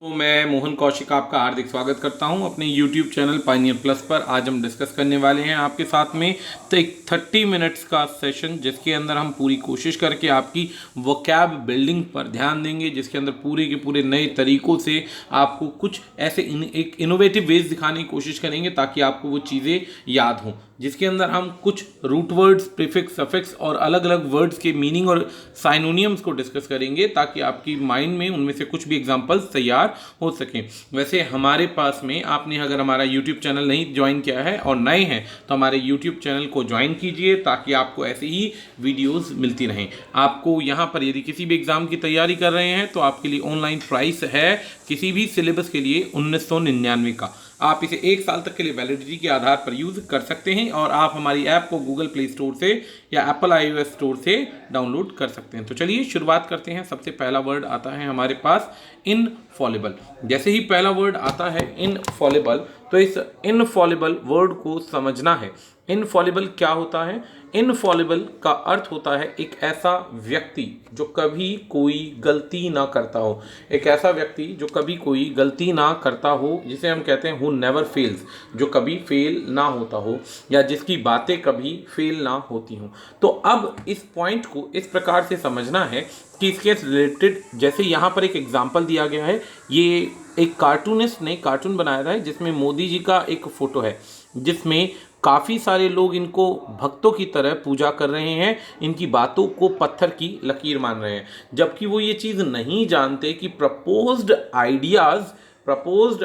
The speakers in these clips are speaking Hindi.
तो मैं मोहन कौशिक आपका हार्दिक स्वागत करता हूं अपने YouTube चैनल पाइनियर प्लस पर। आज हम डिस्कस करने वाले हैं आपके साथ में तो एक 30 मिनट्स का सेशन, जिसके अंदर हम पूरी कोशिश करके आपकी वोकैब बिल्डिंग पर ध्यान देंगे, जिसके अंदर पूरे के पूरे नए तरीक़ों से आपको कुछ ऐसे एक इनोवेटिव वेज दिखाने की कोशिश करेंगे ताकि आपको वो चीज़ें याद हों, जिसके अंदर हम कुछ रूट वर्ड्स, प्रीफिक्स, सफिक्स और अलग अलग वर्ड्स के मीनिंग और साइनोनियम्स को डिस्कस करेंगे ताकि आपकी माइंड में उनमें से कुछ भी एग्जांपल्स तैयार हो सकें। वैसे हमारे पास में आपने अगर हमारा YouTube चैनल नहीं ज्वाइन किया है और नए हैं तो हमारे YouTube चैनल को ज्वाइन कीजिए ताकि आपको ऐसे ही वीडियोस मिलती रहें। आपको यहाँ पर यदि किसी भी एग्ज़ाम की तैयारी कर रहे हैं तो आपके लिए ऑनलाइन प्राइस है किसी भी सिलेबस के लिए 1999 का। आप इसे 1 साल तक के लिए वैलिडिटी के आधार पर यूज़ कर सकते हैं और आप हमारी ऐप को गूगल प्ले स्टोर से या एप्पल iOS स्टोर से डाउनलोड कर सकते हैं। तो चलिए शुरुआत करते हैं। सबसे पहला वर्ड आता है हमारे पास इनफॉलिबल। जैसे ही पहला वर्ड आता है इनफॉलिबल, तो इस इनफॉलिबल वर्ड को समझना है। इनफॉलिबल क्या होता है? इनफॉलिबल का अर्थ होता है एक ऐसा व्यक्ति जो कभी कोई गलती ना करता हो। एक ऐसा व्यक्ति जो कभी कोई गलती ना करता हो, जिसे हम कहते हैं हु नेवर फेल्स, जो कभी फेल ना होता हो या जिसकी बातें कभी फेल ना होती हों। तो अब इस पॉइंट को इस प्रकार से समझना है कि इसके रिलेटेड, जैसे यहाँ पर एक एग्जाम्पल दिया गया है। ये एक कार्टूनिस्ट ने कार्टून बनाया था जिसमें मोदी जी का एक फ़ोटो है, जिसमें काफ़ी सारे लोग इनको भक्तों की तरह पूजा कर रहे हैं, इनकी बातों को पत्थर की लकीर मान रहे हैं, जबकि वो ये चीज़ नहीं जानते कि प्रपोज्ड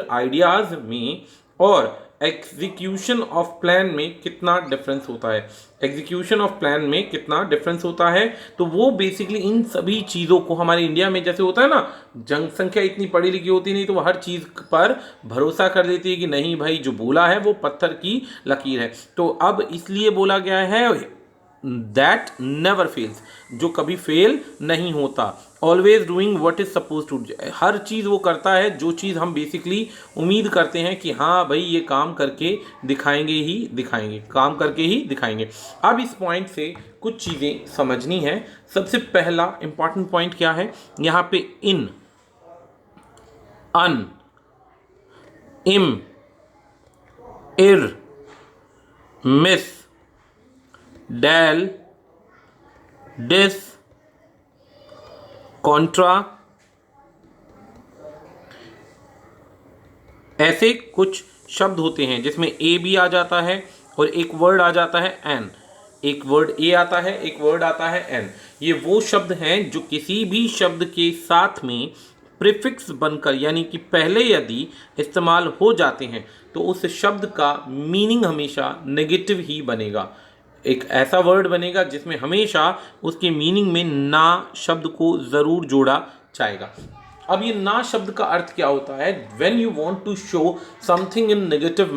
आइडियाज़ में और एग्जीक्यूशन ऑफ प्लान में कितना डिफरेंस होता है। एग्जीक्यूशन ऑफ प्लान में कितना डिफरेंस होता है, तो वो बेसिकली इन सभी चीज़ों को, हमारे इंडिया में जैसे होता है ना, जनसंख्या इतनी पढ़ी लिखी होती नहीं तो वो हर चीज़ पर भरोसा कर देती है कि नहीं भाई जो बोला है वो पत्थर की लकीर है। तो अब इसलिए बोला गया है दैट नेवर फेल्स, जो कभी फेल नहीं होता। Always doing what is suppose to, हर चीज़ वो करता है जो चीज़ हम बेसिकली उम्मीद करते हैं कि हाँ भाई ये काम करके दिखाएंगे ही दिखाएंगे, काम करके ही दिखाएंगे। अब इस पॉइंट से कुछ चीज़ें समझनी है। सबसे पहला इंपॉर्टेंट पॉइंट क्या है यहाँ पे? इन, अन, इम, इर, मिस, डेल, डिस, कॉन्ट्रा, ऐसे कुछ शब्द होते हैं जिसमें ए भी आ जाता है और एक वर्ड आ जाता है एन। एक वर्ड ए आता है, एक वर्ड आता है एन। ये वो शब्द हैं जो किसी भी शब्द के साथ में प्रीफिक्स बनकर, यानी कि पहले यदि इस्तेमाल हो जाते हैं तो उस शब्द का मीनिंग हमेशा नेगेटिव ही बनेगा। एक ऐसा वर्ड बनेगा जिसमें हमेशा उसके मीनिंग में ना शब्द को ज़रूर जोड़ा जाएगा। अब ये ना शब्द का अर्थ क्या होता है? When you want to show something in negative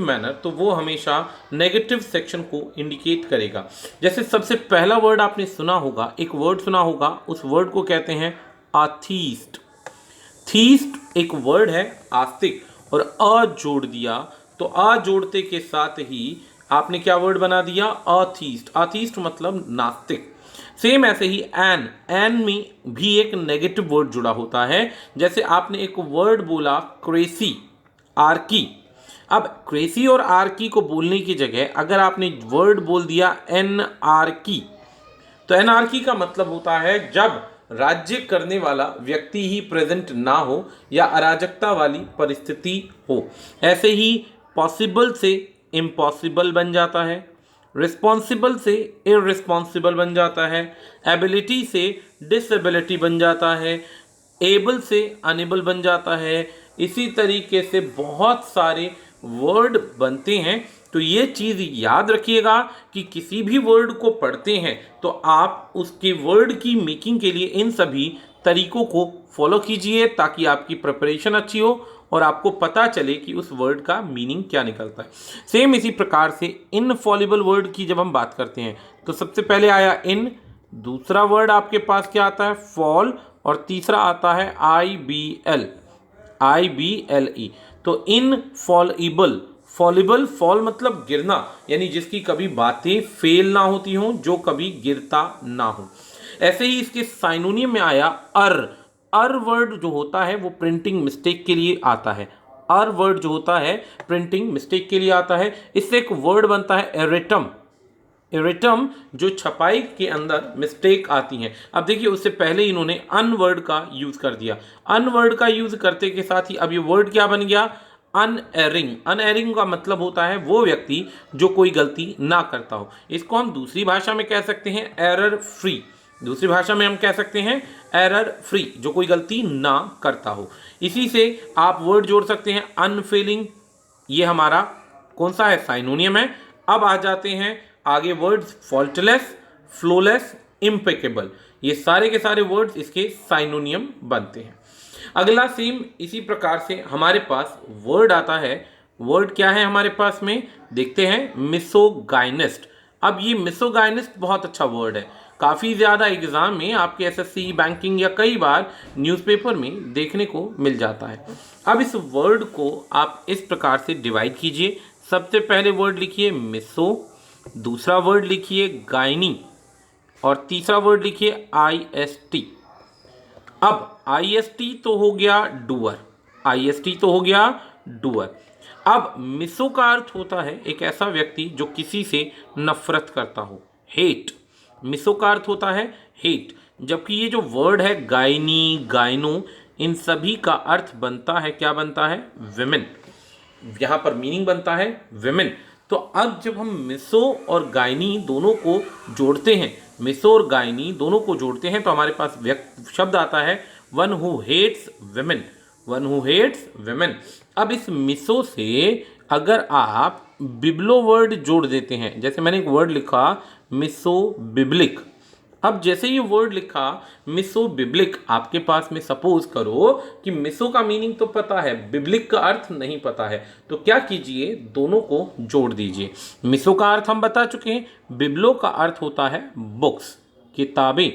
manner, तो वो हमेशा नेगेटिव सेक्शन को इंडिकेट करेगा। जैसे सबसे पहला वर्ड आपने सुना होगा, एक वर्ड सुना होगा, उस वर्ड को कहते हैं आथीस्ट। थीस्ट एक वर्ड है आस्तिक, और अ जोड़ दिया तो अ जोड़ते के साथ ही आपने क्या वर्ड बना दिया? अथीस्ट। अथीस्ट मतलब नास्तिक। सेम ऐसे ही एन में भी एक नेगेटिव वर्ड जुड़ा होता है। जैसे आपने एक वर्ड बोला क्रेसी, आर्की। अब क्रेसी और आर्की को बोलने की जगह अगर आपने वर्ड बोल दिया एनआर्की, तो एनआर्की का मतलब होता है जब राज्य करने वाला व्यक्ति ही प्रेजेंट ना हो या अराजकता वाली परिस्थिति हो। ऐसे ही पॉसिबल से इम्पॉसिबल बन जाता है, रिस्पॉन्सिबल से इररिस्पॉन्सिबल बन जाता है, एबिलिटी से डिसेबिलिटी बन जाता है, एबल से अनेबल बन जाता है। इसी तरीके से बहुत सारे वर्ड बनते हैं। तो ये चीज़ याद रखिएगा कि किसी भी वर्ड को पढ़ते हैं तो आप उसके वर्ड की मेकिंग के लिए इन सभी तरीकों को फॉलो कीजिए ताकि आपकी प्रिपरेशन अच्छी हो और आपको पता चले कि उस वर्ड का मीनिंग क्या निकलता है। सेम इसी प्रकार से इनफॉलिबल वर्ड की जब हम बात करते हैं तो सबसे पहले आया इन, दूसरा वर्ड आपके पास क्या आता है? फॉल, और तीसरा आता है IBLE। तो इनफॉलिबल, फॉलिबल, फॉल मतलब गिरना, यानी जिसकी कभी बातें फेल ना होती हों, जो कभी गिरता ना हो। ऐसे ही इसके साइनोनियम में आया अर, अर वर्ड जो होता है वो प्रिंटिंग मिस्टेक के लिए आता है। अर वर्ड जो होता है प्रिंटिंग मिस्टेक के लिए आता है। इससे एक वर्ड बनता है एरेटम। एरेटम जो छपाई के अंदर मिस्टेक आती हैं। अब देखिए उससे पहले इन्होंने अन वर्ड का यूज कर दिया। अन वर्ड का यूज करते के साथ ही अब ये वर्ड क्या बन गया, अनएरिंग। अनएरिंग का मतलब होता है वो व्यक्ति जो कोई गलती ना करता हो। इसको हम दूसरी भाषा में कह सकते हैं एरर फ्री। दूसरी भाषा में हम कह सकते हैं एरर फ्री, जो कोई गलती ना करता हो। इसी से आप वर्ड जोड़ सकते हैं अनफेलिंग, ये हमारा कौन सा है, साइनोनियम है। अब आ जाते हैं आगे वर्ड्स फॉल्टलेस, फ्लोलेस, इम्पेकेबल, ये सारे के सारे वर्ड्स इसके साइनोनियम बनते हैं। अगला सेम इसी प्रकार से हमारे पास वर्ड आता है। वर्ड क्या है हमारे पास में, देखते हैं, मिसोगाइनिस्ट। अब ये मिसोगाइनिस्ट बहुत अच्छा वर्ड है, काफ़ी ज़्यादा एग्जाम में आपके एसएससी, बैंकिंग या कई बार न्यूज़पेपर में देखने को मिल जाता है। अब इस वर्ड को आप इस प्रकार से डिवाइड कीजिए। सबसे पहले वर्ड लिखिए मिसो, दूसरा वर्ड लिखिए गायनी, और तीसरा वर्ड लिखिए आईएसटी। अब आईएसटी तो हो गया डूअर, आईएसटी तो हो गया डूअर। अब मिसो का अर्थ होता है एक ऐसा व्यक्ति जो किसी से नफरत करता हो, हेट। मिसो का अर्थ होता है हेट, जबकि ये जो वर्ड है गायनी, गायनो, इन सभी का अर्थ बनता है, क्या बनता है, विमेन। यहाँ पर मीनिंग बनता है विमेन। तो अब जब हम मिसो और गायनी दोनों को जोड़ते हैं, मिसो और गायनी दोनों को जोड़ते हैं, तो हमारे पास शब्द आता है one who hates women, one who hates women. अब इस मिसो से अगर आप बिब्लो वर्ड जोड़ देते हैं, जैसे मैंने एक वर्ड लिखा मिसो बिब्लिक। अब जैसे ये वर्ड लिखा मिसो बिब्लिक, आपके पास में सपोज करो कि मिसो का मीनिंग तो पता है, बिब्लिक का अर्थ नहीं पता है, तो क्या कीजिए, दोनों को जोड़ दीजिए। मिसो का अर्थ हम बता चुके हैं, बिब्लो का अर्थ होता है बुक्स, किताबें।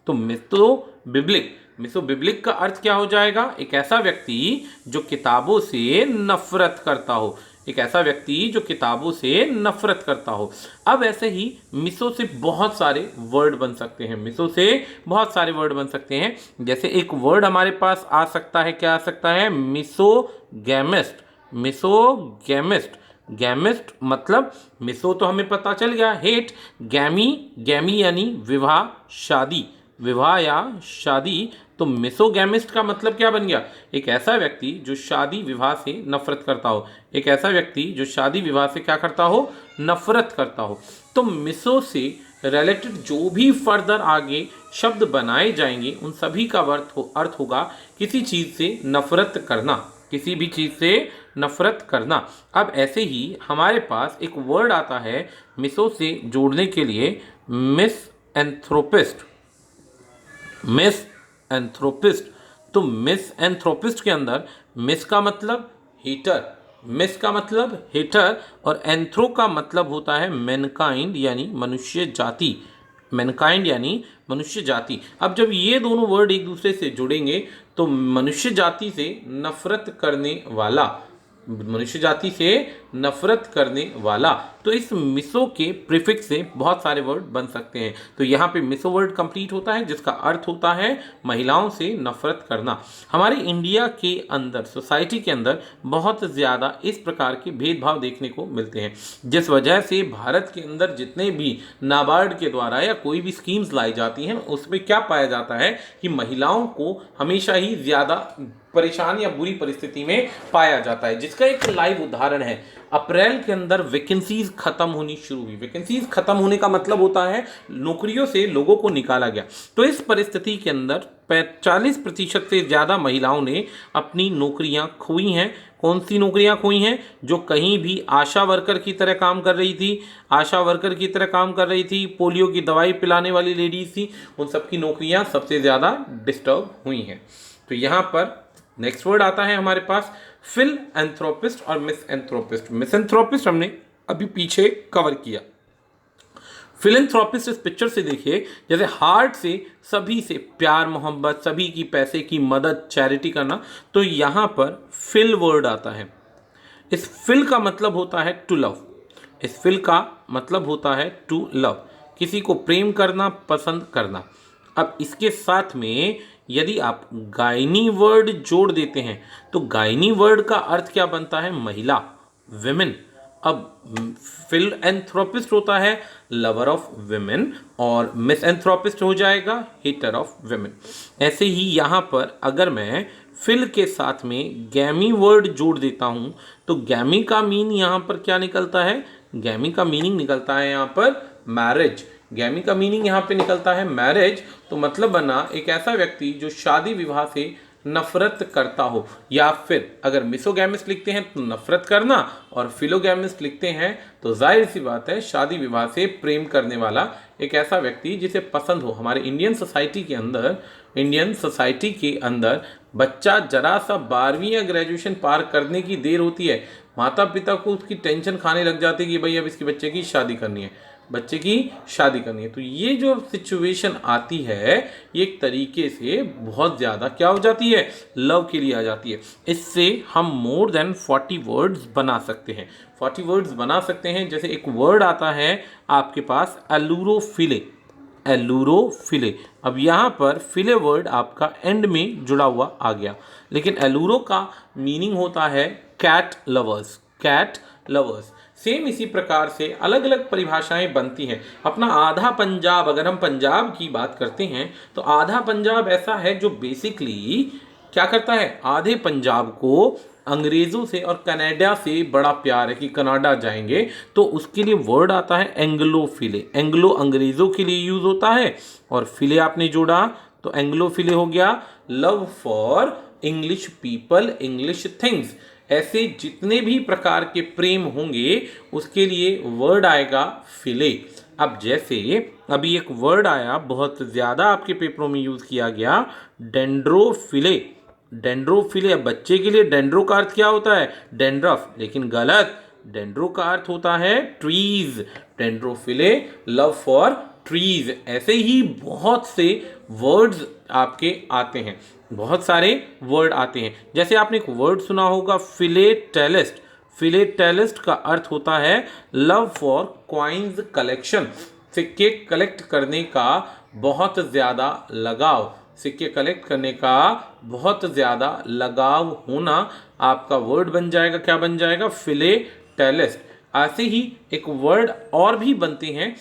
तो मिसो बिब्लिक का अर्थ क्या हो जाएगा, एक ऐसा व्यक्ति जो किताबों से नफरत करता हो, एक ऐसा व्यक्ति जो किताबों से नफरत करता हो। अब ऐसे ही मिसो से बहुत सारे वर्ड बन सकते हैं, मिसो से बहुत सारे वर्ड बन सकते हैं। जैसे एक वर्ड हमारे पास आ सकता है, क्या आ सकता है, मिसोगैमिस्ट। मिसोगैमिस्ट, गैमिस्ट मतलब मिसो तो हमें पता चल गया हेट, गैमी, गैमी यानी विवाह, शादी, विवाह या शादी। तो मिसोगैमिस्ट का मतलब क्या बन गया, एक ऐसा व्यक्ति जो शादी विवाह से नफरत करता हो, एक ऐसा व्यक्ति जो शादी विवाह से क्या करता हो, नफरत करता हो। तो मिसो से रिलेटेड जो भी फर्दर आगे शब्द बनाए जाएंगे उन सभी का अर्थ होगा किसी चीज़ से नफरत करना, किसी भी चीज़ से नफरत करना। अब ऐसे ही हमारे पास एक वर्ड आता है मिसो से जोड़ने के लिए, मिस एंथ्रोपिस्ट। मिस एंथ्रोपिस्ट, तो मिस एंथ्रोपिस्ट के अंदर मिस का मतलब हीटर, मिस का मतलब हीटर, और एंथ्रो का मतलब होता है मैनकाइंड यानी मनुष्य जाति, मैनकाइंड यानी मनुष्य जाति। अब जब ये दोनों वर्ड एक दूसरे से जुड़ेंगे तो मनुष्य जाति से नफरत करने वाला, मनुष्य जाति से नफरत करने वाला। तो इस मिसो के प्रीफिक्स से बहुत सारे वर्ड बन सकते हैं। तो यहाँ पे मिसो वर्ड कंप्लीट होता है जिसका अर्थ होता है महिलाओं से नफरत करना। हमारे इंडिया के अंदर, सोसाइटी के अंदर बहुत ज़्यादा इस प्रकार के भेदभाव देखने को मिलते हैं, जिस वजह से भारत के अंदर जितने भी नाबार्ड के द्वारा या कोई भी स्कीम्स लाई जाती हैं उसमें क्या पाया जाता है कि महिलाओं को हमेशा ही ज़्यादा परेशान या बुरी परिस्थिति में पाया जाता है, जिसका एक लाइव उदाहरण है। अप्रैल के अंदर वैकेंसीज खत्म होनी शुरू हुई। वैकेंसीज खत्म होने का मतलब होता है नौकरियों से लोगों को निकाला गया। तो इस परिस्थिति के अंदर 40% से ज़्यादा महिलाओं ने अपनी नौकरियां खोई हैं। कौन सी नौकरियां खोई हैं? जो कहीं भी आशा वर्कर की तरह काम कर रही थी, आशा वर्कर की तरह काम कर रही थी, पोलियो की दवाई पिलाने वाली लेडीज थी, उन सबकी नौकरियां सबसे ज़्यादा डिस्टर्ब हुई हैं। तो यहाँ पर नेक्स्ट वर्ड आता है हमारे पास फिल एंथ्रोपिस्ट और मिस एंथ्रोपिस्ट। मिस एंथ्रोपिस्ट हमने अभी पीछे कवर किया। फिलेंथ्रोपिस्ट इस पिक्चर से देखिए, जैसे हार्ट से सभी से प्यार मोहब्बत, सभी की पैसे की मदद, चैरिटी करना। तो यहाँ पर फिल वर्ड आता है। इस फिल का मतलब होता है टू लव। इस फिल का मतलब होता है टू लव, किसी को प्रेम करना, पसंद करना। अब इसके साथ में यदि आप गायनी वर्ड जोड़ देते हैं तो गायनी वर्ड का अर्थ क्या बनता है? महिला, विमेन। अब फिलएंथ्रोपिस्ट होता है लवर ऑफ विमेन और मिसएंथ्रोपिस्ट हो जाएगा हेटर ऑफ विमेन। ऐसे ही यहाँ पर अगर मैं फिल के साथ में गैमी वर्ड जोड़ देता हूँ तो गैमी का मीन यहाँ पर क्या निकलता है? गैमी का मीनिंग निकलता है यहाँ पर मैरिज। गैमी का मीनिंग यहाँ पे निकलता है मैरिज। तो मतलब बना एक ऐसा व्यक्ति जो शादी विवाह से नफरत करता हो, या फिर अगर मिसोगैमिस्ट लिखते हैं तो नफरत करना, और फिलोगैमिस्ट लिखते हैं तो जाहिर सी बात है शादी विवाह से प्रेम करने वाला एक ऐसा व्यक्ति जिसे पसंद हो। हमारे इंडियन सोसाइटी के अंदर बच्चा जरा सा 12वीं या ग्रेजुएशन पार करने की देर होती है, माता पिता को उसकी टेंशन खाने लग जाती है कि भाई अब इसके बच्चे की शादी करनी है, तो ये जो सिचुएशन आती है ये एक तरीके से बहुत ज़्यादा क्या हो जाती है? लव के लिए आ जाती है। इससे हम मोर देन 40 वर्ड्स बना सकते हैं। 40 वर्ड्स बना सकते हैं। जैसे एक वर्ड आता है आपके पास एलूरोफिले। अब यहाँ पर फिले वर्ड आपका एंड में जुड़ा हुआ आ गया, लेकिन एलूरो का मीनिंग होता है कैट लवर्स। सेम इसी प्रकार से अलग अलग परिभाषाएं बनती हैं। अपना आधा पंजाब, अगर हम पंजाब की बात करते हैं तो आधा पंजाब ऐसा है जो बेसिकली क्या करता है? आधे पंजाब को अंग्रेज़ों से और कनाडा से बड़ा प्यार है कि कनाडा जाएंगे, तो उसके लिए वर्ड आता है एंग्लोफिले। एंग्लो अंग्रेज़ों के लिए यूज़ होता है और फिले आपने जोड़ा तो एंग्लोफिले हो गया। Love for English people, English things. ऐसे जितने भी प्रकार के प्रेम होंगे उसके लिए वर्ड आएगा फिले। अब जैसे अभी एक वर्ड आया बहुत ज़्यादा आपके पेपरों में यूज़ किया गया, डेंड्रोफिले। अब बच्चे के लिए डेंड्रो का अर्थ क्या होता है? डेंड्रफ, लेकिन गलत। डेंड्रो का अर्थ होता है trees. Dendrophile, love for trees. ऐसे ही बहुत से वर्ड्स आपके आते हैं, बहुत सारे वर्ड आते हैं। जैसे आपने एक वर्ड सुना होगा फिलेटेलिस्ट। फिलेटेलिस्ट का अर्थ होता है लव फॉर कॉइन्स कलेक्शन। सिक्के कलेक्ट करने का बहुत ज़्यादा लगाव, सिक्के कलेक्ट करने का बहुत ज़्यादा लगाव होना आपका वर्ड बन जाएगा। क्या बन जाएगा? फिलेटेलिस्ट। ऐसे ही एक वर्ड और भी बनते हैं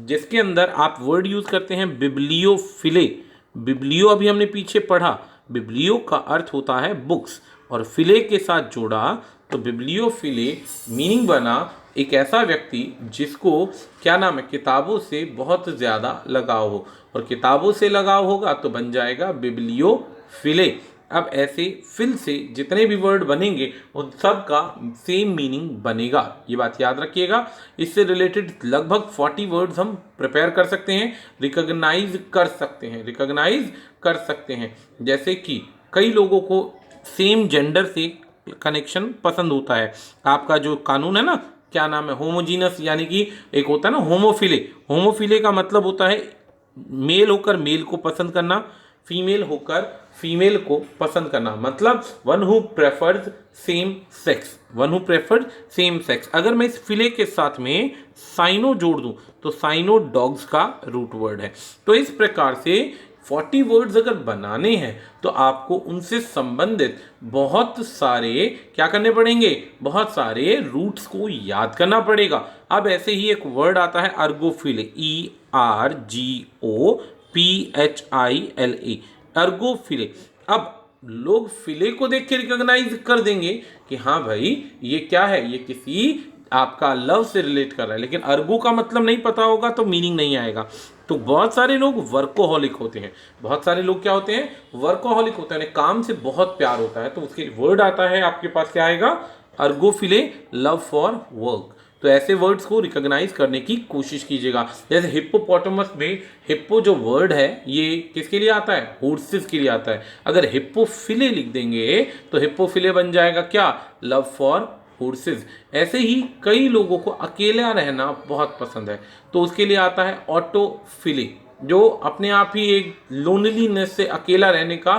जिसके अंदर आप वर्ड यूज़ करते हैं बिब्लियोफिले। बिब्लियो अभी हमने पीछे पढ़ा, बिब्लियो का अर्थ होता है बुक्स, और फिले के साथ जोड़ा तो बिब्लियोफिले मीनिंग बना एक ऐसा व्यक्ति जिसको क्या नाम है? किताबों से बहुत ज़्यादा लगाव हो, और किताबों से लगाव होगा तो बन जाएगा बिब्लियोफिले। अब ऐसे फिल से जितने भी वर्ड बनेंगे उन सब का सेम मीनिंग बनेगा, ये बात याद रखिएगा। इससे रिलेटेड लगभग 40 वर्ड्स हम प्रिपेयर कर सकते हैं, रिकॉग्नाइज कर सकते हैं। जैसे कि कई लोगों को सेम जेंडर से कनेक्शन पसंद होता है। आपका जो कानून है ना, क्या नाम है? होमोजीनस, यानी कि एक होता है ना होमोफिले का मतलब होता है मेल होकर मेल को पसंद करना, फीमेल होकर फीमेल को पसंद करना, मतलब one who preferred same sex. अगर मैं इस फिले के साथ में साइनो जोड़ दूं तो साइनो डॉग्स का रूट वर्ड है। तो इस प्रकार से 40 वर्ड्स अगर बनाने हैं तो आपको उनसे संबंधित बहुत सारे क्या करने पड़ेंगे? बहुत सारे रूट्स को याद करना पड़ेगा। अब ऐसे ही एक वर्ड आता है अर्गोफिले, ERGOPHILE, अर्गोफिले। अब लोग फिले को देख के रिकॉग्नाइज कर देंगे कि हाँ भाई ये क्या है, ये किसी आपका लव से रिलेट कर रहा है, लेकिन अर्गो का मतलब नहीं पता होगा तो मीनिंग नहीं आएगा। तो बहुत सारे लोग वर्कोहॉलिक होते हैं, बहुत सारे लोग क्या होते हैं? वर्कोहॉलिक होते हैं, काम से बहुत प्यार होता है, तो उसके वर्ड आता है आपके पास क्या आएगा? अर्गोफिले, लव फॉर वर्क। तो ऐसे वर्ड्स को रिकॉग्नाइज करने की कोशिश कीजिएगा। जैसे हिप्पोपोटामस में हिप्पो जो वर्ड है ये किसके लिए आता है? हॉर्सेस के लिए आता है। अगर हिप्पोफिले लिख देंगे तो हिप्पोफिले बन जाएगा क्या? Love for horses. ऐसे ही कई लोगों को अकेला रहना बहुत पसंद है, तो उसके लिए आता है ऑटोफिले, जो अपने आप ही एक लोनलीनेस से, अकेला रहने का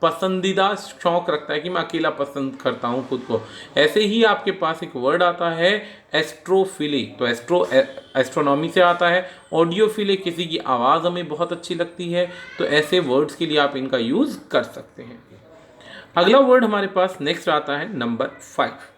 पसंदीदा शौक रखता है कि मैं अकेला पसंद करता हूँ खुद को। ऐसे ही आपके पास एक वर्ड आता है एस्ट्रोफिले, तो एस्ट्रोनॉमी से आता है। ऑडियोफिले, किसी की आवाज़ हमें बहुत अच्छी लगती है, तो ऐसे वर्ड्स के लिए आप इनका यूज़ कर सकते हैं। अगला वर्ड हमारे पास नेक्स्ट आता है नंबर 5।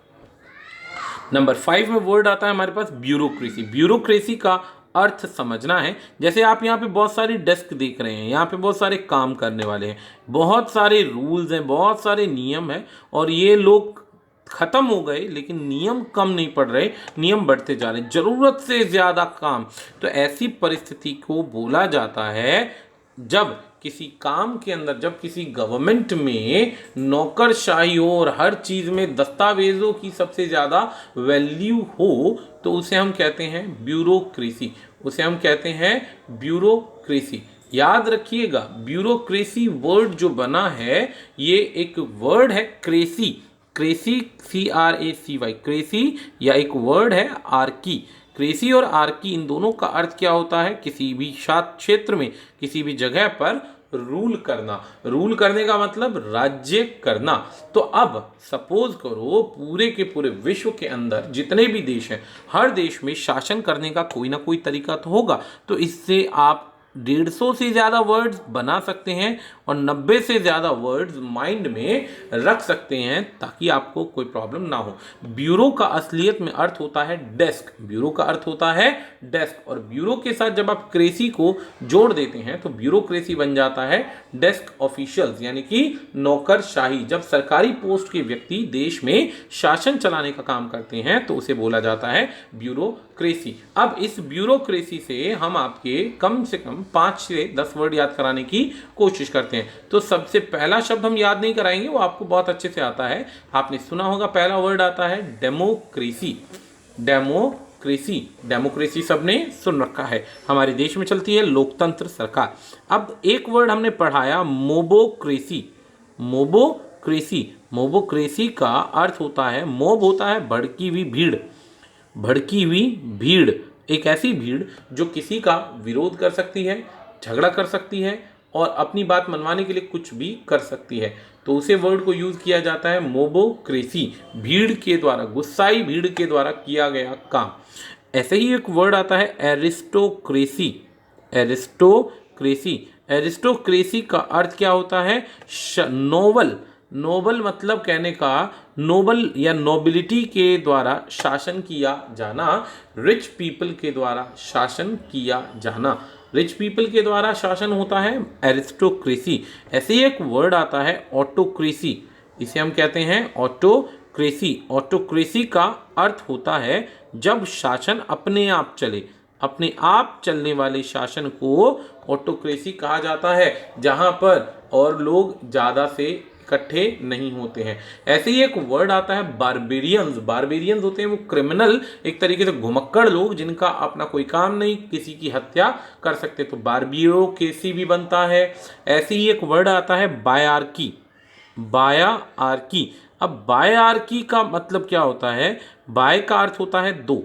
नंबर 5 में वर्ड आता है हमारे पास ब्यूरोक्रेसी। ब्यूरोक्रेसी का अर्थ समझना है। जैसे आप यहाँ पे बहुत सारी डेस्क देख रहे हैं, यहाँ पे बहुत सारे काम करने वाले हैं, बहुत सारे रूल्स हैं, बहुत सारे नियम हैं, और ये लोग खत्म हो गए लेकिन नियम कम नहीं पड़ रहे, नियम बढ़ते जा रहे, जरूरत से ज़्यादा काम। तो ऐसी परिस्थिति को बोला जाता है जब किसी काम के अंदर, जब किसी गवर्नमेंट में नौकरशाही हो और हर चीज़ में दस्तावेज़ों की सबसे ज़्यादा वैल्यू हो, तो उसे हम कहते हैं ब्यूरोक्रेसी। उसे हम कहते हैं ब्यूरोक्रेसी। याद रखिएगा, ब्यूरोक्रेसी वर्ड जो बना है ये एक वर्ड है क्रेसी, क्रेसी CRACY, क्रेसी, या एक वर्ड है आर्की। क्रेसी और आर्की, इन दोनों का अर्थ क्या होता है? किसी भी क्षेत्र में, किसी भी जगह पर रूल करना। रूल करने का मतलब राज्य करना। तो अब सपोज करो पूरे के पूरे विश्व के अंदर जितने भी देश हैं, हर देश में शासन करने का कोई ना कोई तरीका तो होगा। तो इससे आप 150 से ज़्यादा वर्ड्स बना सकते हैं और 90 से ज़्यादा वर्ड्स माइंड में रख सकते हैं ताकि आपको कोई प्रॉब्लम ना हो। ब्यूरो का असलियत में अर्थ होता है डेस्क। ब्यूरो का अर्थ होता है डेस्क, और ब्यूरो के साथ जब आप क्रेसी को जोड़ देते हैं तो ब्यूरोक्रेसी बन जाता है डेस्क ऑफिशियल्स, यानी कि नौकरशाही। जब सरकारी पोस्ट के व्यक्ति देश में शासन चलाने का काम करते हैं तो उसे बोला जाता है ब्यूरोक्रेसी। अब इस ब्यूरोक्रेसी से हम आपके कम से कम 5 से 10 वर्ड याद कराने की कोशिश करते हैं। तो सबसे पहला शब्द हम याद नहीं कराएंगे, वो आपको बहुत अच्छे से आता है, आपने सुना होगा। पहला वर्ड आता है डेमोक्रेसी। डेमोक्रेसी, डेमोक्रेसी सबने सुन रखा है, हमारे देश में चलती है लोकतंत्र सरकार। अब एक वर्ड हमने पढ़ाया मोबोक्रेसी। मोबोक्रेसी, मोबोक्रेसी का अर्थ होता है, मोब होता है भड़की हुई भीड़। भड़की हुई भीड़, एक ऐसी भीड़ जो किसी का विरोध कर सकती है, झगड़ा कर सकती है और अपनी बात मनवाने के लिए कुछ भी कर सकती है, तो उसे वर्ड को यूज किया जाता है मोबोक्रेसी। भीड़ के द्वारा, गुस्साई भीड़ के द्वारा किया गया काम। ऐसे ही एक वर्ड आता है एरिस्टोक्रेसी। एरिस्टोक्रेसी, एरिस्टोक्रेसी का अर्थ क्या होता है? नोबल। नोबल मतलब कहने का नोबल या नोबिलिटी के द्वारा शासन किया जाना, रिच पीपल के द्वारा शासन किया जाना। रिच पीपल के द्वारा शासन होता है एरिस्टोक्रेसी। ऐसे ही एक वर्ड आता है ऑटोक्रेसी। इसे हम कहते हैं ऑटोक्रेसी। ऑटोक्रेसी का अर्थ होता है जब शासन अपने आप चले, अपने आप चलने वाले शासन को ऑटोक्रेसी कहा जाता है, जहां पर और लोग ज़्यादा से इकट्ठे नहीं होते हैं। ऐसे ही एक वर्ड आता है बारबेरियंस। बारबेरियंस होते हैं वो क्रिमिनल, एक तरीके से घुमक्कड़ लोग जिनका अपना कोई काम नहीं, किसी की हत्या कर सकते, तो बारबेरियोक्रेसी भी बनता है। ऐसे ही एक वर्ड आता है बायार्की। बायार्की, अब बायार्की का मतलब क्या होता है? बाय का अर्थ होता है दो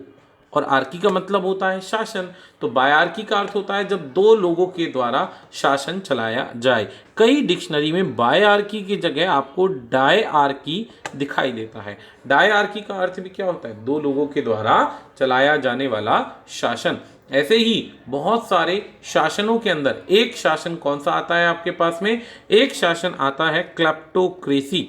और आर्की का मतलब होता है शासन। तो बायार्की का अर्थ होता है जब दो लोगों के द्वारा शासन चलाया जाए। कई डिक्शनरी में बायार्की की जगह आपको डायआर्की दिखाई देता है। डायआर्की का अर्थ भी क्या होता है? दो लोगों के द्वारा चलाया जाने वाला शासन। ऐसे ही बहुत सारे शासनों के अंदर एक शासन कौन सा आता है आपके पास में? एक शासन आता है क्लेप्टोक्रेसी।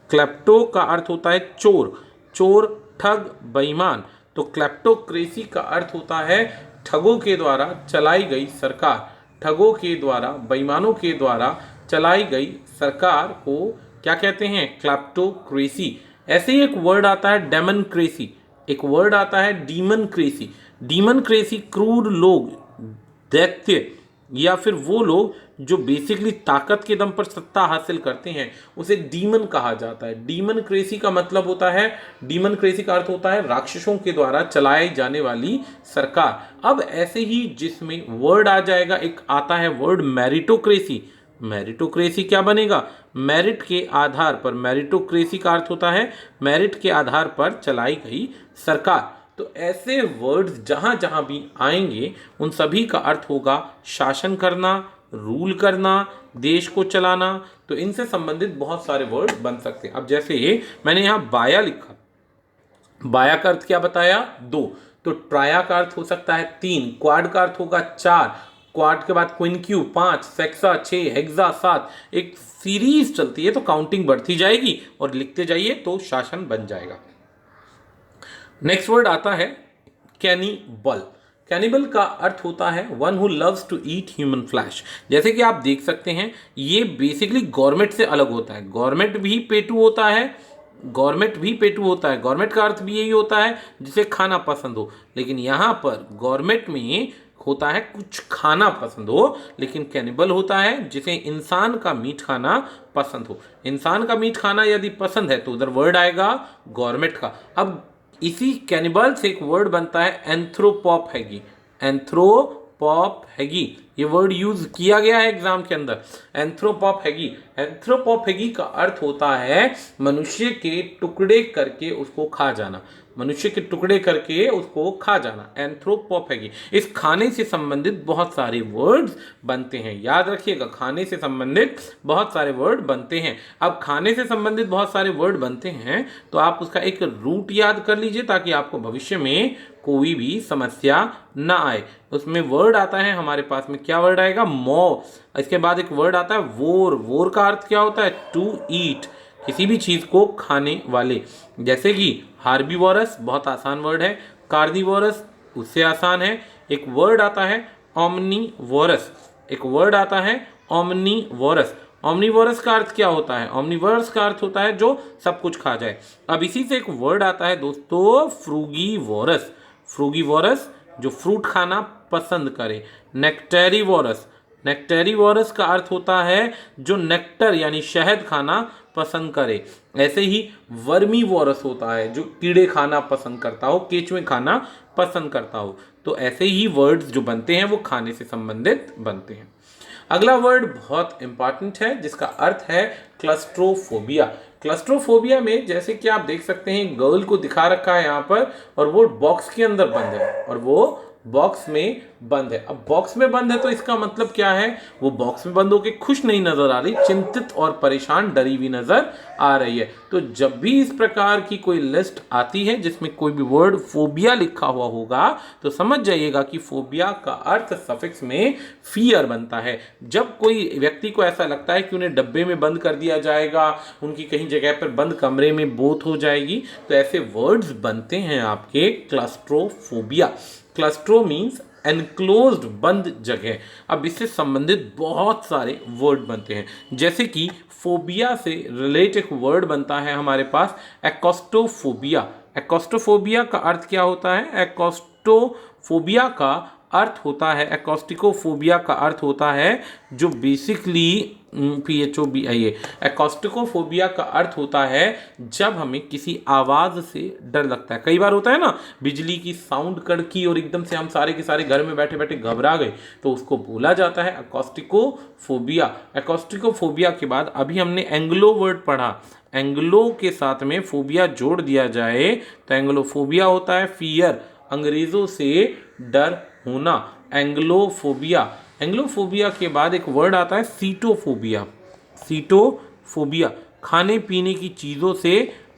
क्लेप्टो का अर्थ होता है चोर, चोर, ठग, बेईमान। तो क्लेप्टोक्रेसी का अर्थ होता है ठगों के द्वारा चलाई गई सरकार। ठगों के द्वारा, बेईमानों के द्वारा चलाई गई सरकार को क्या कहते हैं? क्लेप्टोक्रेसी। ऐसे ही एक वर्ड आता है डेमोक्रेसी। एक वर्ड आता है डीमोक्रेसी। डीमोक्रेसी क्रूर लोग, दैत्य या फिर वो लोग जो बेसिकली ताकत के दम पर सत्ता हासिल करते हैं, उसे डीमन कहा जाता है। डीमोक्रेसी का मतलब होता है, डीमोक्रेसी का अर्थ होता है राक्षसों के द्वारा चलाई जाने वाली सरकार। अब ऐसे ही जिसमें वर्ड आ जाएगा, एक आता है वर्ड मेरिटोक्रेसी। मेरिटोक्रेसी क्या बनेगा? मेरिट के आधार पर। मेरिटोक्रेसी का अर्थ होता है मेरिट के आधार पर चलाई गई सरकार। तो ऐसे वर्ड्स जहाँ जहाँ भी आएंगे उन सभी का अर्थ होगा शासन करना, रूल करना, देश को चलाना, तो इनसे संबंधित बहुत सारे वर्ड बन सकते हैं। अब जैसे मैंने यहाँ बाया लिखा, बाया का अर्थ क्या बताया? 2। तो ट्राया का अर्थ हो सकता है 3, क्वाड का अर्थ होगा 4, क्वाड के बाद क्विनक्यू 5, सेक्सा 6, हेक्सा 7। एक सीरीज चलती है तो काउंटिंग बढ़ती जाएगी और लिखते जाइए तो शासन बन जाएगा। नेक्स्ट वर्ड आता है कैनिबल। कैनिबल का अर्थ होता है one who loves to eat human flesh. जैसे कि आप देख सकते हैं ये बेसिकली गवर्नमेंट से अलग होता है। गवर्नमेंट भी पेटू होता है, गवर्नमेंट का अर्थ भी यही होता है जिसे खाना पसंद हो, लेकिन यहाँ पर गवर्नमेंट में होता है कुछ खाना पसंद हो, लेकिन कैनिबल होता है जिसे इंसान का मीट खाना पसंद हो। इंसान का मीट खाना यदि पसंद है तो उधर वर्ड आएगा गवर्नमेंट का। अब इसी कैनिबल से एक वर्ड बनता है एंथ्रोपॉफैगी। एंथ्रोपॉफैगी ये वर्ड यूज किया गया है एग्जाम के अंदर। एंथ्रोपॉफैगी, एंथ्रोपॉफैगी का अर्थ होता है मनुष्य के टुकड़े करके उसको खा जाना, मनुष्य के टुकड़े करके उसको खा जाना, एंथ्रोपॉफैगी। इस खाने से संबंधित बहुत सारे वर्ड्स बनते हैं, याद रखिएगा, खाने से संबंधित बहुत सारे वर्ड बनते हैं। अब खाने से संबंधित बहुत सारे वर्ड बनते हैं तो आप उसका एक रूट याद कर लीजिए ताकि आपको भविष्य में कोई भी समस्या ना आए। उसमें वर्ड आता है हमारे पास में, क्या वर्ड आएगा? मॉ। इसके बाद एक वर्ड आता है वोर। वोर का अर्थ क्या होता है? टू ईट, किसी भी चीज को खाने वाले। जैसे कि हार्बीवोरस बहुत आसान वर्ड है, कार्निवोरस उससे आसान है। एक वर्ड आता है ओमनीवोरस, एक वर्ड आता है ओमनीवोरस। ओमनीवोरस का अर्थ क्या होता है? ओमनीवोरस का अर्थ होता है जो सब कुछ खा जाए। अब इसी से एक वर्ड आता है दोस्तों फ्रूगीवोरस। फ्रूगीवोरस जो फ्रूट खाना पसंद करे। नेक्टेरिवोरस, नेक्टेरिवोरस का अर्थ होता है जो नेक्टर यानी शहद खाना पसंद करे। ऐसे ही वर्मीवोरस होता है जो कीड़े खाना पसंद करता हो, केचुए खाना पसंद करता हो। तो ऐसे ही वर्ड्स जो बनते हैं वो खाने से संबंधित बनते हैं। अगला वर्ड बहुत इंपॉर्टेंट है जिसका अर्थ है क्लस्ट्रोफोबिया। क्लस्ट्रोफोबिया में जैसे कि आप देख सकते हैं गर्ल को दिखा रखा है यहाँ पर और वो बॉक्स के अंदर बंद है और वो बॉक्स में बंद है। अब बॉक्स में बंद है तो इसका मतलब क्या है? वो बॉक्स में बंद होकर खुश नहीं नजर आ रही, चिंतित और परेशान, डरी हुई नजर आ रही है। तो जब भी इस प्रकार की कोई लिस्ट आती है जिसमें कोई भी वर्ड फोबिया लिखा हुआ होगा तो समझ जाइएगा कि फोबिया का अर्थ सफिक्स में फियर बनता है। जब कोई व्यक्ति को ऐसा लगता है कि उन्हें डब्बे में बंद कर दिया जाएगा, उनकी कहीं जगह पर बंद कमरे में बोत हो जाएगी, तो ऐसे वर्ड्स बनते हैं आपके क्लस्ट्रोफोबिया। क्लस्ट्रो मीन्स एनक्लोज्ड, बंद जगह। अब इससे संबंधित बहुत सारे वर्ड बनते हैं, जैसे कि फोबिया से रिलेट एक वर्ड बनता है हमारे पास एक्कोस्टोफोबिया। एक्कोस्टोफोबिया का अर्थ क्या होता है? एक्कोस्टोफोबिया का अर्थ होता है, एक्कोस्टिकोफोबिया का अर्थ होता है जो बेसिकली PHOBIA, एक्कोस्टिकोफोबिया का अर्थ होता है जब हमें किसी आवाज़ से डर लगता है। कई बार होता है ना, बिजली की साउंड कड़की और एकदम से हम सारे के सारे घर में बैठे बैठे घबरा गए, तो उसको बोला जाता है एक्कोस्टिकोफोबिया। एक्कोस्टिकोफोबिया के बाद अभी हमने एंग्लो वर्ड पढ़ा, एंग्लो के साथ में फोबिया जोड़ दिया जाए तो एंग्लोफोबिया होता है फियर, अंग्रेज़ों से डर होना, एंग्लोफोबिया। एंग्लोफोबिया के बाद एक वर्ड आता है सीटोफोबिया। सीटोफोबिया खाने पीने की चीज़ों से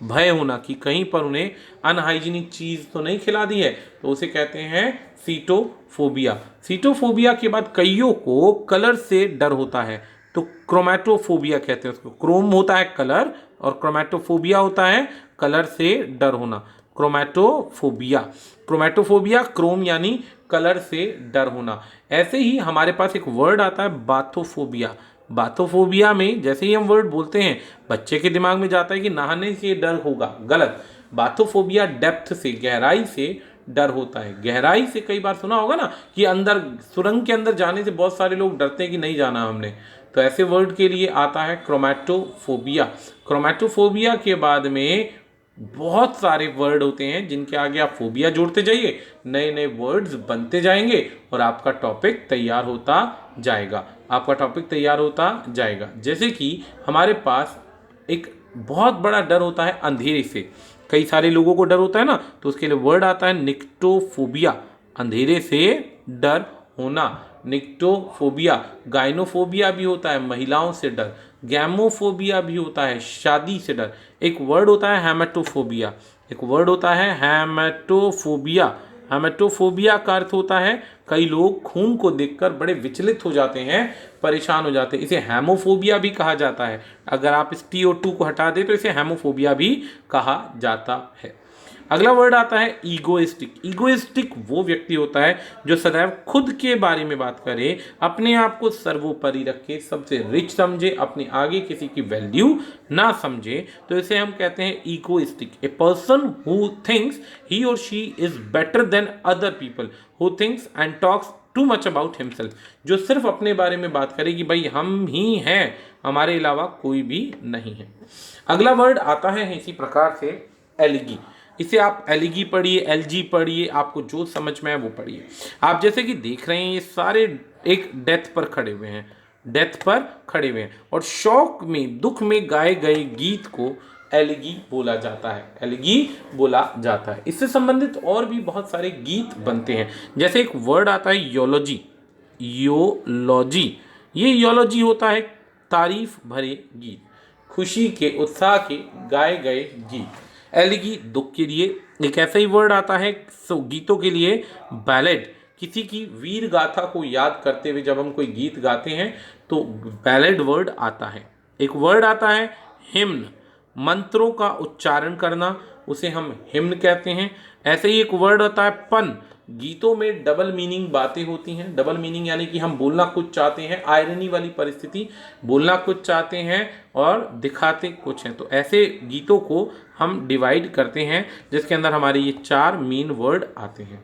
भय होना कि कहीं पर उन्हें अनहाइजीनिक चीज़ तो नहीं खिला दी है, तो उसे कहते हैं सीटोफोबिया। सीटोफोबिया के बाद कईयों को कलर से डर होता है तो क्रोमैटोफोबिया कहते हैं उसको। क्रोम होता है कलर और क्रोमैटोफोबिया होता है कलर से डर होना। क्रोमैटोफोबिया, क्रोमैटोफोबिया क्रोम यानी कलर से डर होना। ऐसे ही हमारे पास एक वर्ड आता है बाथोफोबिया। बाथोफोबिया में जैसे ही हम वर्ड बोलते हैं बच्चे के दिमाग में जाता है कि नहाने से डर होगा, गलत। बाथोफोबिया डेप्थ से, गहराई से डर होता है। गहराई से कई बार सुना होगा ना कि अंदर सुरंग के अंदर जाने से बहुत सारे लोग डरते हैं कि नहीं जाना हमने, तो ऐसे वर्ड के लिए आता है क्रोमैटोफोबिया। क्रोमैटोफोबिया के बाद में बहुत सारे वर्ड होते हैं जिनके आगे आप फोबिया जोड़ते जाइए, नए नए वर्ड्स बनते जाएंगे और आपका टॉपिक तैयार होता जाएगा, आपका टॉपिक तैयार होता जाएगा। जैसे कि हमारे पास एक बहुत बड़ा डर होता है अंधेरे से, कई सारे लोगों को डर होता है ना, तो उसके लिए वर्ड आता है निक्टोफोबिया, अंधेरे से डर होना। निक्टोफोबिया, गाइनोफोबिया भी होता है, महिलाओं से डर, गैमोफोबिया भी होता है, शादी से डर। एक वर्ड होता है हेमेटोफोबिया, एक वर्ड होता है हेमेटोफोबिया। हेमेटोफोबिया का अर्थ होता है कई लोग खून को देखकर बड़े विचलित हो जाते हैं, परेशान हो जाते हैं। इसे हेमोफोबिया भी कहा जाता है। अगर आप इस टी और टू को हटा दें तो इसे हेमोफोबिया भी कहा जाता है। अगला वर्ड आता है ईगोइस्टिक। ईगोइस्टिक वो व्यक्ति होता है जो सदैव खुद के बारे में बात करे, अपने आप को सर्वोपरि रखे, सबसे रिच समझे, अपने आगे किसी की वैल्यू ना समझे, तो इसे हम कहते हैं egoistic. A person who thinks he और she is better than other people, who thinks and talks too much about himself, जो सिर्फ अपने बारे में बात करे कि भाई हम ही हैं, हमारे अलावा कोई भी नहीं है। अगला वर्ड आता है इसी प्रकार से एलिगी। इसे आप एलिगी पढ़िए, एलजी पढ़िए, आपको जो समझ में आए वो पढ़िए। आप जैसे कि देख रहे हैं ये सारे एक डेथ पर खड़े हुए हैं, डेथ पर खड़े हुए हैं, और शोक में, दुख में गाए गए गीत को एलिगी बोला जाता है, एलिगी बोला जाता है। इससे संबंधित और भी बहुत सारे गीत बनते हैं। जैसे एक वर्ड आता है योलॉजी, योलॉजी। ये योलॉजी होता है तारीफ भरे गीत, खुशी के, उत्साह के गाए गए गीत। एलिगी दुख के लिए। एक ऐसा ही वर्ड आता है गीतों के लिए बैलेड, किसी की वीर गाथा को याद करते हुए जब हम कोई गीत गाते हैं तो बैलेड वर्ड आता है। एक वर्ड आता है हिम्न, मंत्रों का उच्चारण करना, उसे हम हिम्न कहते हैं। ऐसे ही एक वर्ड आता है पन, गीतों में डबल मीनिंग बातें होती हैं। डबल मीनिंग यानी कि हम बोलना कुछ चाहते हैं, आयरनी वाली परिस्थिति, बोलना कुछ चाहते हैं और दिखाते कुछ हैं, तो ऐसे गीतों को हम डिवाइड करते हैं जिसके अंदर हमारे ये चार मेन वर्ड आते हैं।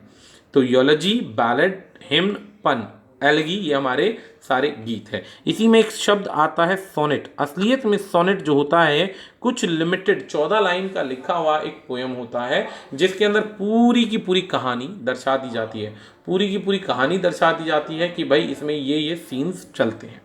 तो योलॉजी, बैलेड, हिम्न, पन, एलिगी, ये हमारे सारे गीत है। इसी में एक शब्द आता है सोनेट। असलियत में सोनेट जो होता है कुछ लिमिटेड 14 लाइन का लिखा हुआ एक पोयम होता है जिसके अंदर पूरी की पूरी कहानी दर्शा दी जाती है, पूरी की पूरी कहानी दर्शा दी जाती है कि भाई इसमें ये सीन्स चलते हैं।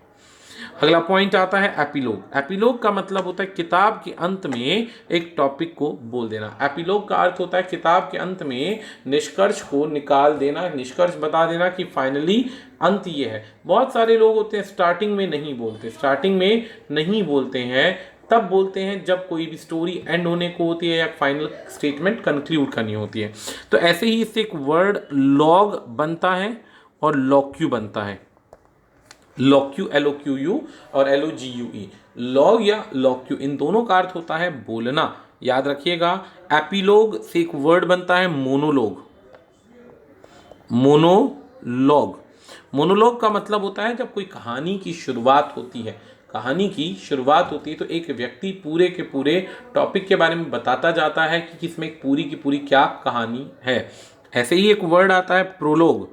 अगला पॉइंट आता है एपिलोग। एपिलोग का मतलब होता है किताब के अंत में एक टॉपिक को बोल देना। एपिलोग का अर्थ होता है किताब के अंत में निष्कर्ष को निकाल देना, निष्कर्ष बता देना कि फाइनली अंत ये है। बहुत सारे लोग होते हैं स्टार्टिंग में नहीं बोलते, स्टार्टिंग में नहीं बोलते हैं, तब बोलते हैं जब कोई भी स्टोरी एंड होने को होती है या फाइनल स्टेटमेंट कंक्लूड करनी होती है। तो ऐसे ही इससे एक वर्ड लॉग बनता है और लॉक्यू बनता है। लॉक्यू, LOQU और LOGUE, लॉग या लॉक्यू, इन दोनों का अर्थ होता है बोलना। याद रखिएगा। एपिलोग से एक वर्ड बनता है मोनोलॉग। मोनोलॉग, मोनोलॉग का मतलब होता है जब कोई कहानी की शुरुआत होती है, कहानी की शुरुआत होती है तो एक व्यक्ति पूरे के पूरे टॉपिक के बारे में बताता जाता है कि इसमें एक पूरी की पूरी क्या कहानी है। ऐसे ही एक वर्ड आता है प्रोलोग।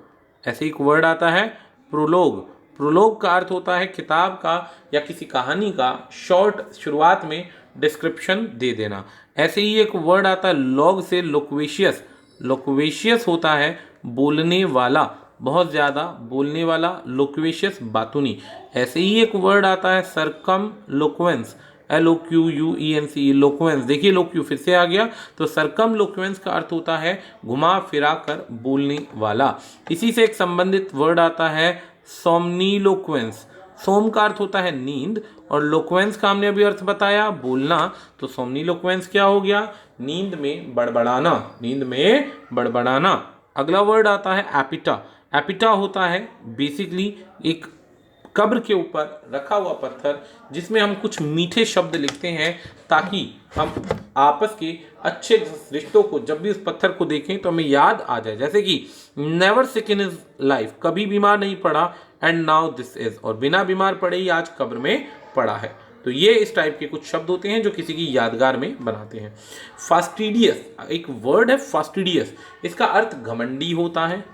ऐसे ही एक वर्ड आता है प्रोलोग। प्रोलोग का अर्थ होता है किताब का या किसी कहानी का शॉर्ट शुरुआत में डिस्क्रिप्शन दे देना। ऐसे ही एक वर्ड आता है लॉग से लोक्वेशियस। लोक्वेशियस होता है बोलने वाला, बहुत ज़्यादा बोलने वाला, लोक्वेशियस बातूनी। ऐसे ही एक वर्ड आता है सरकम लोक्वेंस, LOQUENC, लोक्वेंस। देखिए लोक्यू फिर से आ गया, तो सरकम लोक्वेंस का अर्थ होता है घुमा फिरा कर बोलने वाला। इसी से एक संबंधित वर्ड आता है सोमनीलोक्वेंस। सोम का अर्थ होता है नींद और लोक्वेंस का हमने अभी अर्थ बताया बोलना, तो सोमनीलोक्वेंस क्या हो गया? नींद में बड़बड़ाना, नींद में बड़बड़ाना। अगला वर्ड आता है एपिटा। एपिटा होता है बेसिकली एक कब्र के ऊपर रखा हुआ पत्थर जिसमें हम कुछ मीठे शब्द लिखते हैं ताकि हम आपस के अच्छे रिश्तों को जब भी उस पत्थर को देखें तो हमें याद आ जाए। जैसे कि never sick in his life, कभी बीमार नहीं पड़ा, एंड नाउ दिस इज, और बिना बीमार पड़े ही आज कब्र में पड़ा है। तो ये इस टाइप के कुछ शब्द होते हैं जो किसी की यादगार में बनाते हैं। फास्टिडियस, एक वर्ड है फास्टिडियस, इसका अर्थ घमंडी होता है।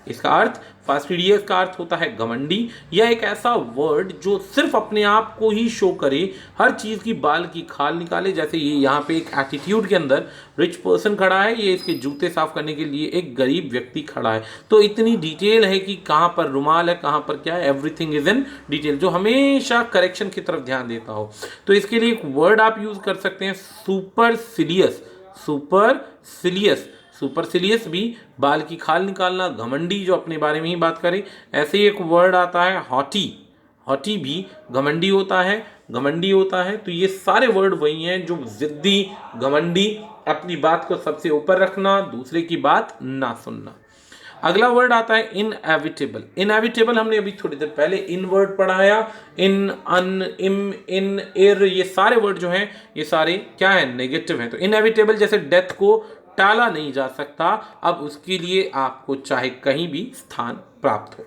इसका अर्थ फास्टिडियस का अर्थ होता है घमंडी, या एक ऐसा वर्ड जो सिर्फ अपने आप को ही शो करे, हर चीज़ की बाल की खाल निकाले। जैसे ये यहाँ पे एक एटीट्यूड के अंदर रिच पर्सन खड़ा है, ये इसके जूते साफ करने के लिए एक गरीब व्यक्ति खड़ा है। तो इतनी डिटेल है कि कहाँ पर रुमाल है, कहाँ पर क्या है, एवरीथिंग इज इन डिटेल, जो हमेशा करेक्शन की तरफ ध्यान देता हो। तो इसके लिए एक वर्ड आप यूज कर सकते हैं सुपरसिलियस। सुपरसिलियस सुपरसिलियस भी बाल की खाल निकालना, घमंडी जो अपने बारे में ही बात करे। ऐसे ही एक वर्ड आता है हॉटी, हॉटी भी घमंडी होता है, घमंडी होता है। तो ये सारे वर्ड वही हैं जो जिद्दी, घमंडी, अपनी बात को सबसे ऊपर रखना, दूसरे की बात ना सुनना। अगला वर्ड आता है इनएविटेबल। इनएविटेबल हमने अभी थोड़ी देर पहले इन वर्ड पढ़ाया, इन, अन, इम, इन, एर, ये सारे वर्ड जो हैं ये सारे क्या है, नेगेटिव हैं। तो इनएविटेबल जैसे डेथ को टाला नहीं जा सकता, अब उसके लिए आपको चाहे कहीं भी स्थान प्राप्त हो।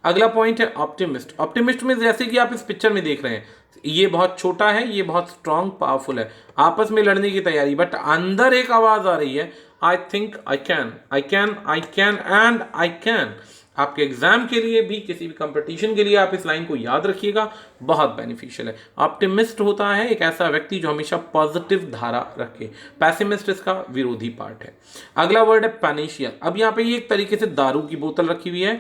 अगला पॉइंट है ऑप्टिमिस्ट। ऑप्टिमिस्ट में जैसे कि आप इस पिक्चर में देख रहे हैं, ये बहुत छोटा है, ये बहुत स्ट्रांग पावरफुल है, आपस में लड़ने की तैयारी, बट अंदर एक आवाज आ रही है, I think I can, I can, I can and I can. आपके एग्जाम के लिए भी, किसी भी कंपटीशन के लिए आप इस लाइन को याद रखिएगा, बहुत बेनिफिशियल है। ऑप्टिमिस्ट होता है एक ऐसा व्यक्ति जो हमेशा पॉजिटिव धारा रखे, पैसिमिस्ट इसका विरोधी पार्ट है। अगला वर्ड है पैनेशिया। अब यहाँ पे ये एक तरीके से दारू की बोतल रखी हुई है,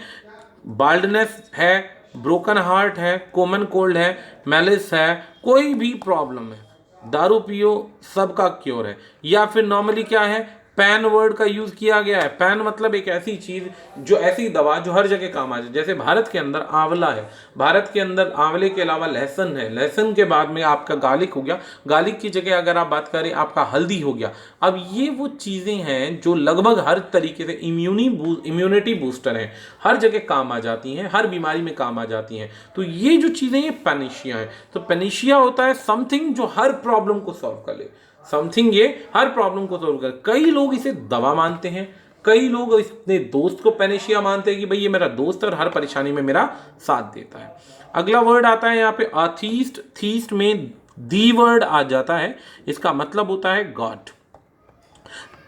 बाल्डनेस है, ब्रोकन हार्ट है, कॉमन कोल्ड है, मैलिस है, कोई भी प्रॉब्लम है, दारू पियो सबका क्योर है। या फिर नॉर्मली क्या है, पैन वर्ड का यूज किया गया है। पैन मतलब एक ऐसी चीज जो, ऐसी दवा जो हर जगह काम आ जाए। जैसे भारत के अंदर आंवला है, भारत के अंदर आंवले के अलावा लहसुन है, लहसुन के बाद में आपका गार्लिक हो गया, गार्लिक की जगह अगर आप बात करें आपका हल्दी हो गया। अब ये वो चीजें हैं जो लगभग हर तरीके से इम्यूनिटी बूस्टर हैं, हर जगह काम आ जाती हैं, हर बीमारी में काम आ जाती हैं। तो ये जो चीजें ये पैनेशिया है। तो पैनेशिया होता है समथिंग जो हर प्रॉब्लम को सॉल्व कर ले, समथिंग ये हर प्रॉब्लम को सॉल्व कर। कई लोग इसे दवा मानते हैं, कई लोग अपने दोस्त को पैनेशिया मानते हैं कि भाई ये मेरा दोस्त है और हर परेशानी में मेरा साथ देता है। अगला वर्ड आता है यहाँ पे अथीस्ट। थीस्ट में दी वर्ड आ जाता है, इसका मतलब होता है गॉड।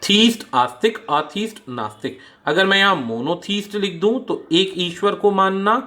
थीस्ट आस्तिक, अथीस्ट नास्तिक। अगर मैं यहाँ मोनोथीस्ट लिख दूं तो एक ईश्वर को मानना,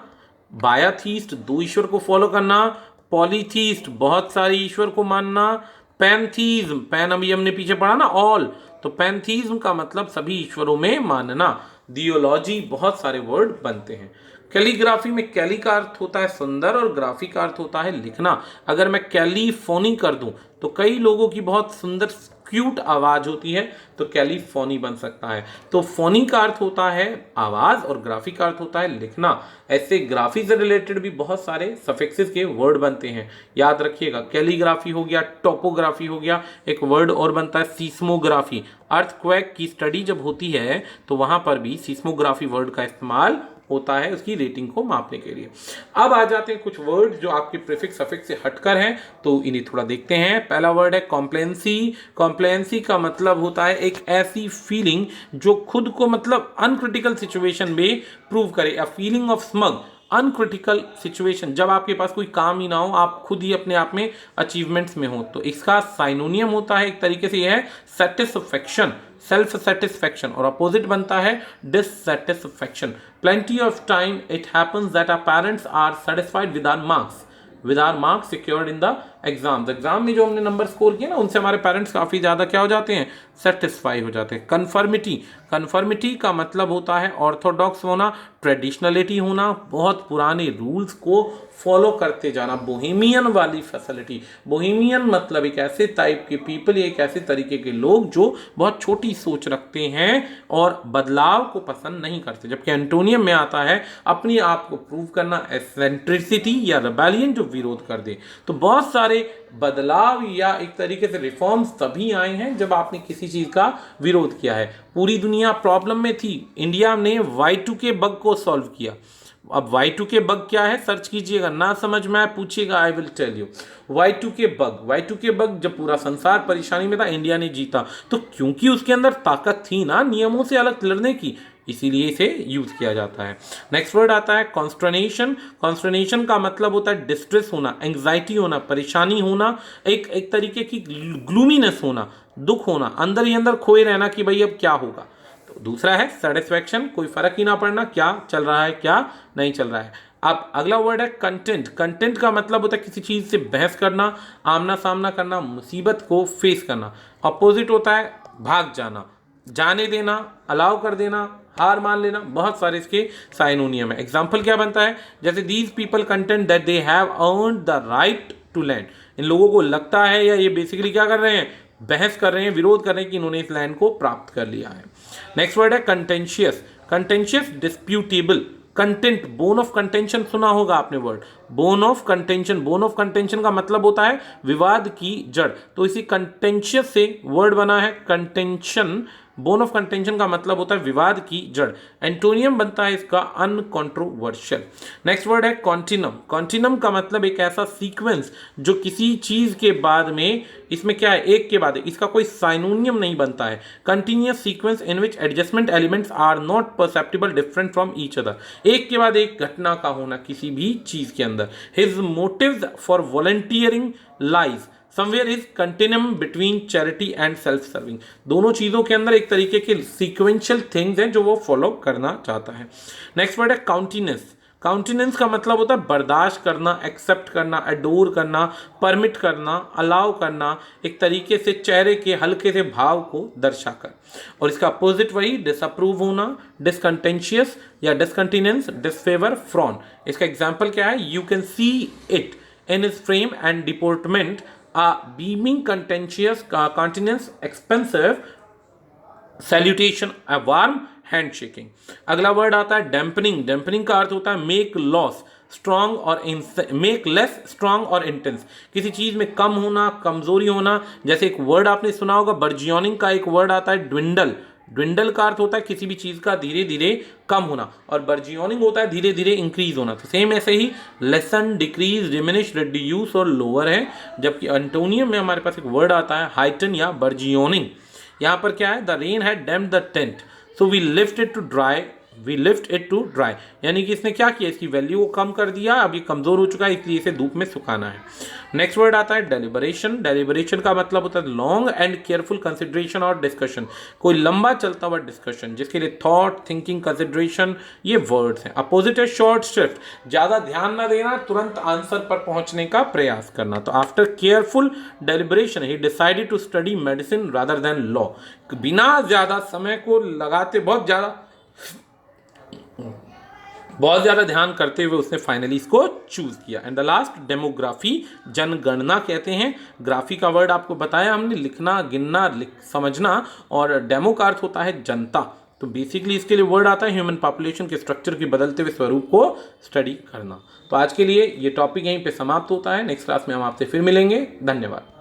बायाथीस्ट दो ईश्वर को फॉलो करना, पॉलीथीस्ट बहुत सारे ईश्वर को मानना, पैंथीज्म, पैन अभी हमने पीछे पढ़ा ना, ऑल, तो पैंथीज्म का मतलब सभी ईश्वरों में मानना। थियोलॉजी, बहुत सारे वर्ड बनते हैं। कैलीग्राफी में कैली का अर्थ होता है सुंदर और ग्राफी का अर्थ होता है लिखना। अगर मैं कैलीफोनी कर दूं तो कई लोगों की बहुत सुंदर क्यूट आवाज होती है, तो कैलीफोनी बन सकता है। तो फोनी का अर्थ होता है आवाज और ग्राफी का अर्थ होता है लिखना। ऐसे ग्राफी से रिलेटेड भी बहुत सारे सफिक्सेस के वर्ड बनते हैं, याद रखिएगा। कैलीग्राफी हो गया, टोपोग्राफी हो गया, एक वर्ड और बनता है सीस्मोग्राफी। अर्थक्वेक की स्टडी जब होती है तो वहां पर भी सीस्मोग्राफी वर्ड का इस्तेमाल होता है उसकी रेटिंग को मापने के लिए। अब आ जाते हैं कुछ वर्ड जो आपके प्रीफिक्स सफिक्स से हटकर हैं, तो इन्हें थोड़ा देखते हैं। पहला वर्ड है कॉम्प्लेंसी। कॉम्प्लेंसी का मतलब होता है एक ऐसी फीलिंग जो खुद को मतलब अनक्रिटिकल सिचुएशन में प्रूव करे। A feeling of smug, uncritical situation, जब आपके पास कोई काम ही ना हो, आप खुद ही अपने आप में अचीवमेंट्स में हो, तो इसका साइनोनियम होता है एक तरीके से यह है सेटिस्फैक्शन, सेल्फ सेटिस्फैक्शन, और अपोजिट बनता है dissatisfaction. Plenty of time it happens that our parents are satisfied with our marks secured in the exams. Exam में जो हमने नंबर स्कोर किए ना, उनसे हमारे पेरेंट्स काफ़ी ज़्यादा क्या हो जाते हैं, सेटिस्फाई हो जाते हैं। कन्फर्मिटी, कन्फर्मिटी का मतलब होता है ऑर्थोडॉक्स होना, ट्रेडिशनलिटी होना, बहुत पुराने रूल्स को फॉलो करते जाना। बोहेमियन वाली फैसिलिटी, बोहेमियन मतलब एक ऐसे टाइप के पीपल, एक ऐसे तरीके के लोग जो बहुत छोटी सोच रखते हैं और बदलाव को पसंद नहीं करते। जबकि एंटोनियम में आता है अपने आप को प्रूव करना, एसेंट्रिसिटी या रेबेलियन जो विरोध कर दे। तो बहुत सारे बदलाव या एक तरीके से रिफॉर्म्स तभी आए हैं जब आपने किसी चीज का विरोध किया है। पूरी दुनिया प्रॉब्लम में थी, इंडिया ने Y2K बग को सॉल्व किया। अब Y2K बग क्या है, सर्च कीजिएगा, ना समझ में आए पूछिएगा, I will tell you. Y2K bug जब पूरा संसार परेशानी में था, इंडिया ने जीता, तो क्योंकि उसके अंदर ताकत थी ना नियमों से अलग लड़ने की, इसीलिए इसे यूज किया जाता है। नेक्स्ट वर्ड आता है कॉन्स्टर्नेशन। कॉन्स्टर्नेशन का मतलब होता है डिस्ट्रेस होना, एंग्जाइटी होना, परेशानी होना, एक तरीके की ग्लूमीनेस होना, दुख होना, अंदर ही अंदर खोए रहना कि भाई अब क्या होगा। तो दूसरा है सेटिस्फैक्शन, कोई फर्क ही ना पड़ना क्या चल रहा है क्या नहीं चल रहा है। अब अगला वर्ड है कंटेंट। कंटेंट का मतलब होता है किसी चीज से बहस करना, आमना सामना करना, मुसीबत को फेस करना। अपोजिट होता है भाग जाना, जाने देना, अलाउ कर देना, हार मान लेना। बहुत सारे इसके साइनोनियम है। एग्जाम्पल क्या बनता है, जैसे these people content that they have earned the right to land. इन लोगों को लगता है या ये बेसिकली क्या कर रहे हैं, बहस कर रहे हैं, विरोध कर रहे हैं कि इन्होंने इस लैंड को प्राप्त कर लिया है। नेक्स्ट वर्ड है contentious. Contentious disputable. Content, bone of contention सुना होगा आपने word, bone of contention. Bone of contention का मतलब होता है विवाद की जड़, तो इसी कंटेंशियस से वर्ड बना है कंटेंशन। बोन ऑफ कंटेंशन का मतलब होता है विवाद की जड़। एंटोनियम बनता है इसका अनकंट्रोवर्शियल। नेक्स्ट वर्ड है कॉन्टिनम। कॉन्टिनम का मतलब एक ऐसा सीक्वेंस जो किसी चीज के बाद में, इसमें क्या है, एक के बाद एक, इसका कोई साइनोनियम नहीं बनता है। Continuous sequence in which adjustment elements are not perceptible different from each other. एक के बाद एक घटना का होना किसी भी चीज के अंदर। His motives for volunteering lies somewhere is continuum between charity and self serving. दोनों चीजों के अंदर एक तरीके के सीक्वेंशियल थिंग्स हैं जो वो फॉलो करना चाहता है। नेक्स्ट वर्ड है काउंटिनेंस। काउंटिनेंस का मतलब होता है बर्दाश्त करना, एक्सेप्ट करना, एडोर करना, परमिट करना, अलाउ करना, एक तरीके से चेहरे के हल्के से भाव को दर्शाकर। और इसका अपोजिट वही डिसअप्रूव होना, डिसकंटेंशियस या डिसकंटिनेंस, डिसफेवर, फ्रॉन। इसका एग्जाम्पल क्या है, you can see it in his frame and deportment, a beaming contentious countenance, expensive salutation, a warm handshaking। अगला वर्ड आता है डैम्पनिंग। डैम्पनिंग का अर्थ होता है मेक लॉस स्ट्रॉन्ग और मेक लेस स्ट्रॉन्ग और इंटेंस, किसी चीज में कम होना, कमजोरी होना। जैसे एक वर्ड आपने सुना होगा बर्जियोनिंग का, एक वर्ड आता है ड्विंडल। ड्विंडल का अर्थ होता है किसी भी चीज का धीरे धीरे कम होना, और बर्जियोनिंग होता है धीरे धीरे इंक्रीज होना। तो सेम ऐसे ही लेसन, डिक्रीज, डिमिनिश, रिड्यूस और लोअर है। जबकि एंटोनियम में हमारे पास एक वर्ड आता है हाइटन या बर्जियोनिंग। यहाँ पर क्या है, the rain had damped the tent so we lift it to dry, we lift it to dry, यानी कि इसने क्या किया, इसकी वैल्यू को कम कर दिया, अब ये कमजोर हो चुका है इसलिए इसे धूप में सुखाना है। नेक्स्ट वर्ड आता है डेलिबरेशन। डेलिबरेशन का मतलब होता है लॉन्ग एंड केयरफुल कंसिडरेशन और डिस्कशन, कोई लंबा चलता हुआ डिस्कशन जिसके लिए थॉट, थिंकिंग, कंसिडरेशन ये वर्ड्स हैं। अपोजिट है शॉर्ट शिफ्ट, ज्यादा ध्यान ना देना, तुरंत आंसर पर पहुंचने का प्रयास करना। तो after careful deliberation he decided to study medicine rather than law, बिना ज्यादा समय को लगाते, बहुत ज़्यादा ध्यान करते हुए उसने फाइनली इसको चूज किया। एंड द लास्ट डेमोग्राफी, जनगणना कहते हैं। ग्राफी का वर्ड आपको बताया हमने, लिखना, गिनना, समझना, और डेमो का अर्थ होता है जनता। तो बेसिकली इसके लिए वर्ड आता है ह्यूमन पॉपुलेशन के स्ट्रक्चर के बदलते हुए स्वरूप को स्टडी करना। तो आज के लिए ये टॉपिक यहीं पे समाप्त होता है। नेक्स्ट क्लास में हम आपसे फिर मिलेंगे। धन्यवाद।